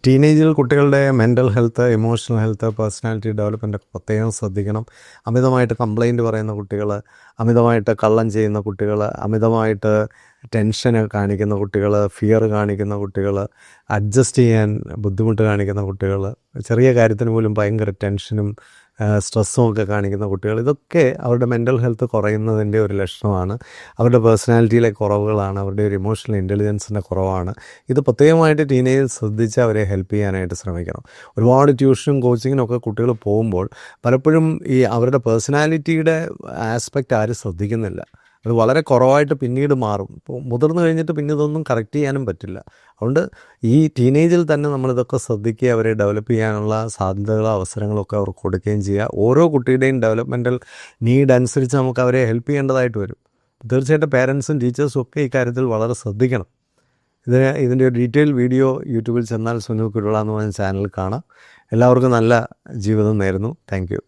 ടീനേജിൽ കുട്ടികളുടെ mental health, emotional health, personality ഡെവലപ്മെൻറ്റൊക്കെ പ്രത്യേകം ശ്രദ്ധിക്കണം. അമിതമായിട്ട് കംപ്ലൈൻറ്റ് പറയുന്ന കുട്ടികൾ, അമിതമായിട്ട് കള്ളം ചെയ്യുന്ന കുട്ടികൾ, അമിതമായിട്ട് ടെൻഷൻ കാണിക്കുന്ന കുട്ടികൾ, ഫിയർ കാണിക്കുന്ന കുട്ടികൾ, അഡ്ജസ്റ്റ് ചെയ്യാൻ ബുദ്ധിമുട്ട് കാണിക്കുന്ന കുട്ടികൾ, ചെറിയ കാര്യത്തിന് പോലും ഭയങ്കര ടെൻഷനും സ്ട്രെസ്സും ഒക്കെ കാണിക്കുന്ന കുട്ടികൾ, ഇതൊക്കെ അവരുടെ മെൻ്റൽ ഹെൽത്ത് കുറയുന്നതിൻ്റെ ഒരു ലക്ഷണമാണ്. അവരുടെ പേഴ്സണാലിറ്റിയിലെ കുറവുകളാണ്, അവരുടെ ഒരു ഇമോഷണൽ ഇൻ്റലിജൻസിൻ്റെ കുറവാണ്. ഇത് പ്രത്യേകമായിട്ട് ടീനേജിൽ ശ്രദ്ധിച്ച് അവരെ ഹെൽപ്പ് ചെയ്യാനായിട്ട് ശ്രമിക്കണം. ഒരുപാട് ട്യൂഷനും കോച്ചിങ്ങിനും ഒക്കെ കുട്ടികൾ പോകുമ്പോൾ പലപ്പോഴും ഈ അവരുടെ പേഴ്സണാലിറ്റിയുടെ ആസ്പെക്റ്റ് ആരും ശ്രദ്ധിക്കുന്നില്ല. അത് വളരെ കുറവായിട്ട് പിന്നീട് മാറും. ഇപ്പോൾ മുതിർന്നു കഴിഞ്ഞിട്ട് പിന്നെ ഇതൊന്നും കറക്റ്റ് ചെയ്യാനും പറ്റില്ല. അതുകൊണ്ട് ഈ ടീനേജിൽ തന്നെ നമ്മളിതൊക്കെ ശ്രദ്ധിക്കുക, അവരെ ഡെവലപ്പ് ചെയ്യാനുള്ള സാധ്യതകളും അവസരങ്ങളൊക്കെ അവർക്ക് കൊടുക്കുകയും ചെയ്യുക. ഓരോ കുട്ടിയുടെയും ഡെവലപ്മെൻറ്റൽ നീഡ് അനുസരിച്ച് നമുക്ക് അവരെ ഹെൽപ്പ് ചെയ്യേണ്ടതായിട്ട് വരും. തീർച്ചയായിട്ടും പേരൻസും ടീച്ചേഴ്സും ഒക്കെ ഇക്കാര്യത്തിൽ വളരെ ശ്രദ്ധിക്കണം. ഇതിൻ്റെ ഒരു ഡീറ്റെയിൽ വീഡിയോ യൂട്യൂബിൽ ചെന്നാൽ സുനിൽ കുരുള എന്ന് പറഞ്ഞ ചാനൽ കാണാം. എല്ലാവർക്കും നല്ല ജീവിതം നേരുന്നു. Thank you.